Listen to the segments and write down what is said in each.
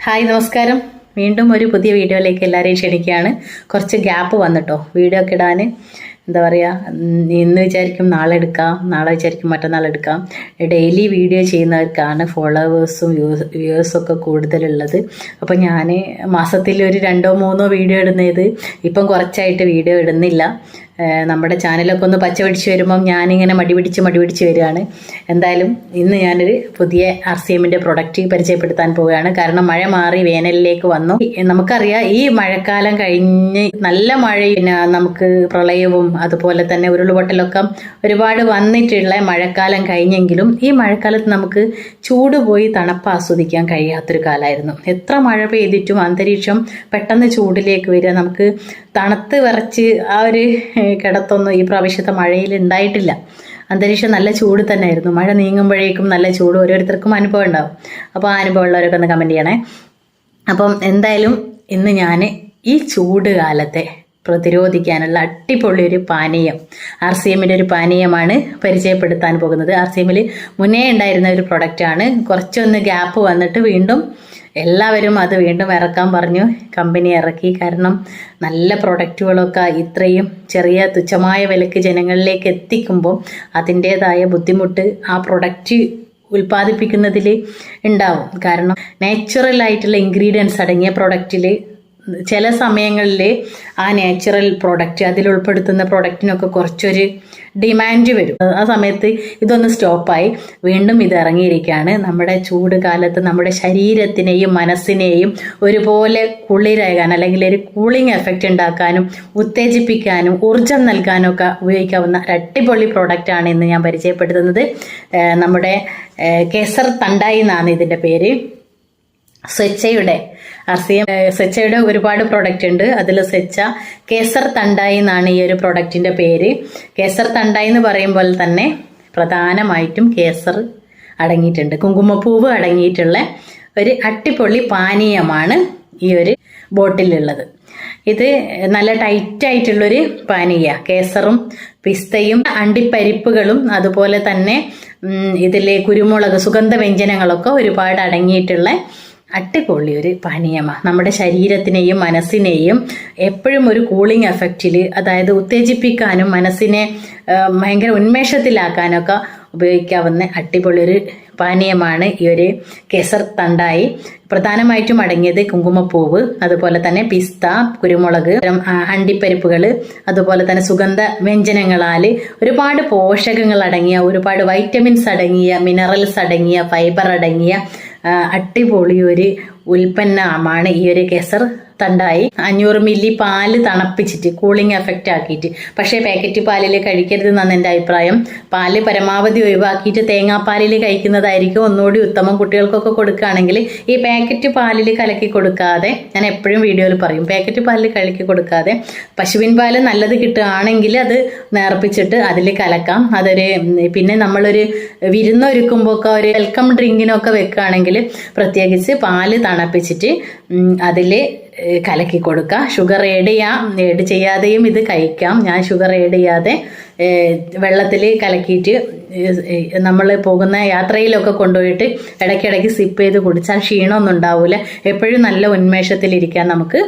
Hi നമസ്കാരം. വീണ്ടും ഒരു പുതിയ വീഡിയോയിലേക്ക് എല്ലാവരെയും ക്ഷണിക്കുകയാണ്. കുറച്ച് ഗ്യാപ്പ് വന്നിട്ടോ വീഡിയോ ഒക്കെ ഇടാൻ. എന്താ പറയുക, ഇന്ന് വിചാരിക്കും നാളെ എടുക്കാം, നാളെ വിചാരിക്കും മറ്റന്നാൾ എടുക്കാം. ഡെയിലി വീഡിയോ ചെയ്യുന്നവർക്കാണ് ഫോളോവേഴ്സും വ്യൂവേഴ്സും ഒക്കെ കൂടുതലുള്ളത്. അപ്പോൾ ഞാൻ മാസത്തിൽ ഒരു 2-3 വീഡിയോ ഇടുന്നത് ഇപ്പം കുറച്ചായിട്ട് വീഡിയോ ഇടുന്നില്ല. നമ്മുടെ ചാനലൊക്കെ ഒന്ന് പച്ച പിടിച്ച് വരുമ്പം ഞാനിങ്ങനെ മടി പിടിച്ച് വരികയാണ്. എന്തായാലും ഇന്ന് ഞാനൊരു പുതിയ RCMൻ്റെ പ്രൊഡക്റ്റ് പരിചയപ്പെടുത്താൻ പോവുകയാണ്. കാരണം മഴ മാറി വേനലിലേക്ക് വന്നു. നമുക്കറിയാം, ഈ മഴക്കാലം കഴിഞ്ഞ് നല്ല മഴ, പിന്നെ നമുക്ക് പ്രളയവും അതുപോലെ തന്നെ ഉരുൾപൊട്ടലൊക്കെ ഒരുപാട് വന്നിട്ടുള്ള മഴക്കാലം കഴിഞ്ഞെങ്കിലും ഈ മഴക്കാലത്ത് നമുക്ക് ചൂട് പോയി തണുപ്പ് ആസ്വദിക്കാൻ കഴിയാത്തൊരു കാലമായിരുന്നു. എത്ര മഴ പെയ്തിട്ടും അന്തരീക്ഷം പെട്ടെന്ന് ചൂടിലേക്ക് വരിക, നമുക്ക് തണുത്ത് വിറച്ച് ആ ഒരു കിടത്തൊന്നും ഈ പ്രാവശ്യത്തെ മഴയിൽ ഉണ്ടായിട്ടില്ല. അന്തരീക്ഷം നല്ല ചൂട് തന്നെയായിരുന്നു. മഴ നീങ്ങുമ്പോഴേക്കും നല്ല ചൂട്. ഓരോരുത്തർക്കും അനുഭവം ഉണ്ടാവും. അപ്പോൾ ആ അനുഭവം ഉള്ളവരൊക്കെ ഒന്ന് കമൻറ്റ് ചെയ്യണേ. അപ്പം എന്തായാലും ഇന്ന് ഞാൻ ഈ ചൂട് കാലത്തെ പ്രതിരോധിക്കാനുള്ള അടിപൊളി ഒരു പാനീയം, RCMൻ്റെ ഒരു പാനീയമാണ് പരിചയപ്പെടുത്താൻ പോകുന്നത്. RCMൽ മുന്നേ ഉണ്ടായിരുന്ന ഒരു പ്രൊഡക്റ്റാണ്. കുറച്ചൊന്ന് ഗ്യാപ്പ് വന്നിട്ട് വീണ്ടും എല്ലാവരും അത് വീണ്ടും ഇറക്കാൻ പറഞ്ഞു. കമ്പനി ഇറക്കി. കാരണം നല്ല പ്രൊഡക്റ്റുകളൊക്കെ ഇത്രയും ചെറിയ തുച്ഛമായ വിലക്ക് ജനങ്ങളിലേക്ക് എത്തിക്കുമ്പോൾ അതിൻ്റേതായ ബുദ്ധിമുട്ട് ആ പ്രൊഡക്റ്റ് ഉൽപ്പാദിപ്പിക്കുന്നതിൽ ഉണ്ടാവും. കാരണം നാച്ചുറൽ ആയിട്ടുള്ള ഇൻഗ്രീഡിയൻസ് അടങ്ങിയ പ്രൊഡക്റ്റിൽ ചില സമയങ്ങളിൽ ആ നാച്ചുറൽ പ്രൊഡക്റ്റ് അതിൽ ഉൾപ്പെടുത്തുന്ന പ്രൊഡക്റ്റിനൊക്കെ കുറച്ചൊരു ഡിമാൻഡ് വരും. ആ സമയത്ത് ഇതൊന്ന് സ്റ്റോപ്പായി വീണ്ടും ഇത് ഇറങ്ങിയിരിക്കുകയാണ്. നമ്മുടെ ചൂട് കാലത്ത് നമ്മുടെ ശരീരത്തിനെയും മനസ്സിനെയും ഒരുപോലെ കുളിരാകാൻ, അല്ലെങ്കിൽ ഒരു കൂളിംഗ് എഫക്റ്റ് ഉണ്ടാക്കാനും ഉത്തേജിപ്പിക്കാനും ഊർജം നൽകാനും ഒക്കെ ഉപയോഗിക്കാവുന്ന അടിപൊളി പ്രോഡക്റ്റാണ് ഇന്ന് ഞാൻ പരിചയപ്പെടുത്തുന്നത്. നമ്മുടെ കേസർ തണ്ടായി എന്നാണ് ഇതിൻ്റെ പേര്. സ്വച്ഛയുടെ സ്വച്ഛയുടെ ഒരുപാട് പ്രൊഡക്റ്റ് ഉണ്ട്. അതിൽ സ്വച്ഛ കേസർ തണ്ടായി എന്നാണ് ഈ ഒരു പ്രൊഡക്റ്റിന്റെ പേര്. കേസർ തണ്ടായി എന്ന് പറയുമ്പോൾ തന്നെ പ്രധാനമായിട്ടും കേസർ അടങ്ങിയിട്ടുണ്ട്, കുങ്കുമപ്പൂവ് അടങ്ങിയിട്ടുള്ള ഒരു അടിപൊളി പാനീയമാണ് ഈ ഒരു ബോട്ടിലുള്ളത്. ഇത് നല്ല ടൈറ്റ് ആയിട്ടുള്ളൊരു പാനീയ. കേസറും പിസ്തയും അണ്ടിപ്പരിപ്പുകളും അതുപോലെ തന്നെ ഇതിലെ കുരുമുളക്, സുഗന്ധ വ്യഞ്ജനങ്ങളൊക്കെ ഒരുപാട് അടങ്ങിയിട്ടുള്ള അടിപൊളി ഒരു പാനീയമാണ്. നമ്മുടെ ശരീരത്തിനെയും മനസ്സിനെയും എപ്പോഴും ഒരു കൂളിംഗ് എഫക്റ്റിൽ, അതായത് ഉത്തേജിപ്പിക്കാനും മനസ്സിനെ ഭയങ്കര ഉന്മേഷത്തിലാക്കാനൊക്കെ ഉപയോഗിക്കാവുന്ന അടിപൊളി ഒരു പാനീയമാണ് ഈ ഒരു കേസർ തണ്ടായി. പ്രധാനമായിട്ടും അടങ്ങിയത് കുങ്കുമപ്പൂവ്, അതുപോലെ തന്നെ പിസ്ത, കുരുമുളക്, അണ്ടിപ്പരിപ്പുകൾ, അതുപോലെ തന്നെ സുഗന്ധ വ്യഞ്ജനങ്ങളാൽ ഒരുപാട് പോഷകങ്ങൾ അടങ്ങിയ, ഒരുപാട് വൈറ്റമിൻസ് അടങ്ങിയ, മിനറൽസ് അടങ്ങിയ, ഫൈബർ അടങ്ങിയ അടിപൊളി ഒരു ഉൽപ്പന്നമാണ് ഈ ഒരു കേസർ തണ്ടായി. 500 മില്ലി പാല് തണുപ്പിച്ചിട്ട് കൂളിംഗ് എഫക്റ്റ് ആക്കിയിട്ട്. പക്ഷേ പാക്കറ്റ് പാലിൽ കഴിക്കരുത് എന്നാണ് എൻ്റെ അഭിപ്രായം. പാല് പരമാവധി ഒഴിവാക്കിയിട്ട് തേങ്ങാപ്പാലിൽ കഴിക്കുന്നതായിരിക്കും ഒന്നുകൂടി ഉത്തമം. കുട്ടികൾക്കൊക്കെ കൊടുക്കുകയാണെങ്കിൽ ഈ പാക്കറ്റ് പാലിൽ കലക്കി കൊടുക്കാതെ, ഞാൻ എപ്പോഴും വീഡിയോയിൽ പറയും, പാക്കറ്റ് പാലിൽ കലക്കി കൊടുക്കാതെ പശുവിൻ പാല് നല്ലത് കിട്ടുകയാണെങ്കിൽ അത് നേർപ്പിച്ചിട്ട് അതിൽ കലക്കാം. അതൊരു, പിന്നെ നമ്മളൊരു വിരുന്നൊരുക്കുമ്പോൾ ഒക്കെ ഒരു വെൽക്കം ഡ്രിങ്കിനൊക്കെ വെക്കുകയാണെങ്കിൽ പ്രത്യേകിച്ച് പാല് തണുപ്പിച്ചിട്ട് അതിൽ കലക്കി കൊടുക്കുക. ഷുഗർ ആഡ് ചെയ്യാതെയും ഇത് കഴിക്കാം. ഞാൻ ഷുഗർ ആഡ് ചെയ്യാതെ വെള്ളത്തിൽ കലക്കിയിട്ട് നമ്മൾ പോകുന്ന യാത്രയിലൊക്കെ കൊണ്ടുപോയിട്ട് ഇടയ്ക്കിടയ്ക്ക് സിപ്പ് ചെയ്ത് കുടിച്ചാൽ ക്ഷീണമൊന്നും ഉണ്ടാവില്ല. എപ്പോഴും നല്ല ഉന്മേഷത്തിലിരിക്കാൻ നമുക്ക്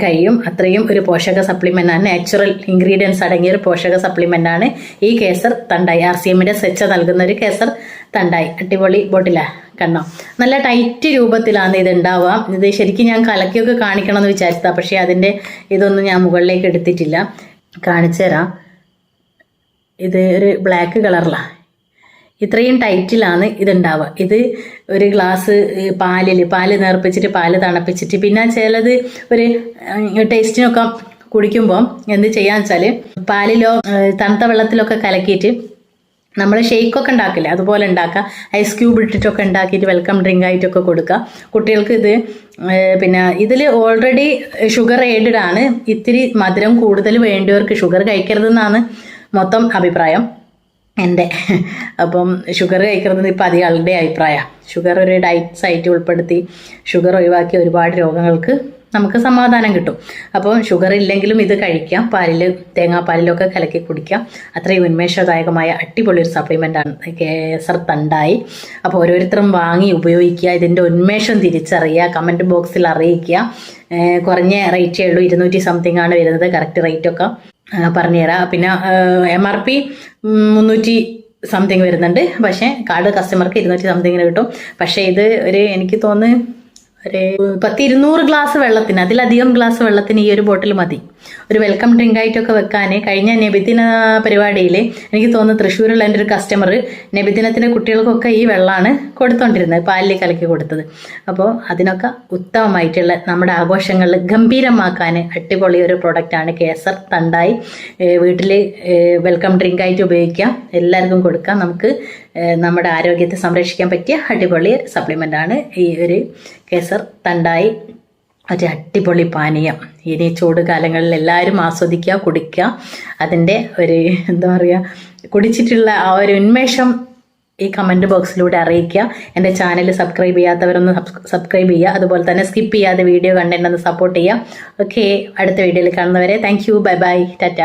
കഴിയും. അത്രയും ഒരു പോഷക സപ്ലിമെൻ്റാണ്, നാച്ചുറൽ ഇൻഗ്രീഡിയൻസ് അടങ്ങിയ ഒരു പോഷക സപ്ലിമെൻ്റാണ് ഈ കേസർ തണ്ടായി. RCMൻ്റെ സ്വച്ഛ നൽകുന്ന ഒരു കേസർ തണ്ടായി. അടിപൊളി ബോട്ടിലാണ്, കണ്ടോ? നല്ല ടൈറ്റ് രൂപത്തിലാണ് ഇത് ഉണ്ടാവുക. ഇത് ശരിക്കും ഞാൻ കലക്കിയൊക്കെ കാണിക്കണം എന്ന് വിചാരിച്ചതാണ്, പക്ഷേ അതിൻ്റെ ഇതൊന്നും ഞാൻ മുകളിലേക്ക് എടുത്തിട്ടില്ല. കാണിച്ചു തരാം. ഇത് ഒരു ബ്ലാക്ക് കളറിലാണ്. ഇത്രയും ടൈറ്റിലാണ് ഇതുണ്ടാവുക. ഇത് ഒരു ഗ്ലാസ് പാല് നേർപ്പിച്ചിട്ട്, പാല് തണുപ്പിച്ചിട്ട്, പിന്നെ ചിലത് ഒരു ടേസ്റ്റിനൊക്കെ കുടിക്കുമ്പോൾ എന്ത് ചെയ്യാന്ന് വെച്ചാൽ പാലിലോ തണുത്ത വെള്ളത്തിലൊക്കെ കലക്കിയിട്ട് നമ്മൾ ഷെയ്ക്കൊക്കെ ഉണ്ടാക്കില്ലേ, അതുപോലെ ഉണ്ടാക്കുക. ഐസ് ക്യൂബ് ഇട്ടിട്ടൊക്കെ ഉണ്ടാക്കിയിട്ട് വെൽക്കം ഡ്രിങ്ക് ആയിട്ടൊക്കെ കൊടുക്കുക കുട്ടികൾക്ക്. ഇത് പിന്നെ ഇതിൽ ഓൾറെഡി ഷുഗർ എയ്ഡഡ് ആണ്. ഇത്തിരി മധുരം കൂടുതൽ വേണ്ടിയവർക്ക് ഷുഗർ കഴിക്കരുതെന്നാണ് മൊത്തം അഭിപ്രായം എൻ്റെ. അപ്പം ഷുഗർ കഴിക്കരുതെന്ന് ഇപ്പം അധികം ആളുടെ അഭിപ്രായമാണ്. ഷുഗർ ഒരു ഡയറ്റ് സൈറ്റ് ഉൾപ്പെടുത്തി ഷുഗർ ഒഴിവാക്കി ഒരുപാട് രോഗങ്ങൾക്ക് നമുക്ക് സമാധാനം കിട്ടും. അപ്പോൾ ഷുഗർ ഇല്ലെങ്കിലും ഇത് കഴിക്കാം, പാലിൽ തേങ്ങാപ്പാലിലൊക്കെ കലക്കി കുടിക്കാം. അത്രയും ഉന്മേഷദായകമായ അടിപൊളി ഒരു സപ്ലിമെൻ്റാണ് കേസർ തണ്ടായി. അപ്പോൾ ഓരോരുത്തരും വാങ്ങി ഉപയോഗിക്കുക, ഇതിൻ്റെ ഉന്മേഷം തിരിച്ചറിയുക, കമൻറ്റ് ബോക്സിൽ അറിയിക്കുക. കുറഞ്ഞ റേറ്റേ ഉള്ളൂ, 200 സംതിങ് ആണ് വരുന്നത്. കറക്റ്റ് റേറ്റൊക്കെ പറഞ്ഞുതരാം. പിന്നെ MRP 300 സംതിങ് വരുന്നുണ്ട്. പക്ഷേ കാർഡ് കസ്റ്റമർക്ക് 200 സംതിങ്ങിന് കിട്ടും. പക്ഷേ ഇത് എനിക്ക് തോന്നുന്നു ഒരു 100-200 ഗ്ലാസ് വെള്ളത്തിന്, അതിലധികം ഗ്ലാസ് വെള്ളത്തിന് ഈ ഒരു ബോട്ടിൽ മതി. ഒരു വെൽക്കം ഡ്രിങ്ക് ആയിട്ടൊക്കെ വെക്കാൻ. കഴിഞ്ഞ നബിദിന പരിപാടിയിൽ എനിക്ക് തോന്നുന്നു തൃശ്ശൂരുള്ള എൻ്റെ ഒരു കസ്റ്റമർ നബിദിനത്തിൻ്റെ കുട്ടികൾക്കൊക്കെ ഈ വെള്ളമാണ് കൊടുത്തോണ്ടിരുന്നത്, പാലിൽ കലക്കി കൊടുത്തത്. അപ്പോൾ അതിനൊക്കെ ഉത്തമമായിട്ടുള്ള നമ്മുടെ ആഘോഷങ്ങളിൽ ഗംഭീരമാക്കാൻ അടിപൊളി ഒരു പ്രൊഡക്റ്റാണ് കേസർ തണ്ടായി. വീട്ടിൽ വെൽക്കം ഡ്രിങ്ക് ആയിട്ട് ഉപയോഗിക്കാം, എല്ലാവർക്കും കൊടുക്കാം. നമുക്ക് നമ്മുടെ ആരോഗ്യത്തെ സംരക്ഷിക്കാൻ പറ്റിയ അടിപൊളി സപ്ലിമെൻ്റ് ആണ് ഈ ഒരു കേസർ തണ്ടായി. ഒരു അടിപൊളി പാനീയം ഇനി ചൂട് കാലങ്ങളിൽ എല്ലാവരും ആസ്വദിക്കുക, കുടിക്കുക. അതിൻ്റെ ഒരു എന്താ പറയുക, കുടിച്ചിട്ടുള്ള ആ ഒരു ഉന്മേഷം ഈ കമൻറ്റ് ബോക്സിലൂടെ അറിയിക്കുക. എൻ്റെ ചാനൽ സബ്സ്ക്രൈബ് ചെയ്യാത്തവരൊന്ന് സബ്സ്ക്രൈബ് ചെയ്യുക. അതുപോലെ തന്നെ സ്കിപ്പ് ചെയ്യാതെ വീഡിയോ കണ്ടെന്ന് സപ്പോർട്ട് ചെയ്യുക. ഓക്കെ, അടുത്ത വീഡിയോയിൽ കാണുന്നവരെ thank you, bye bye, Tata.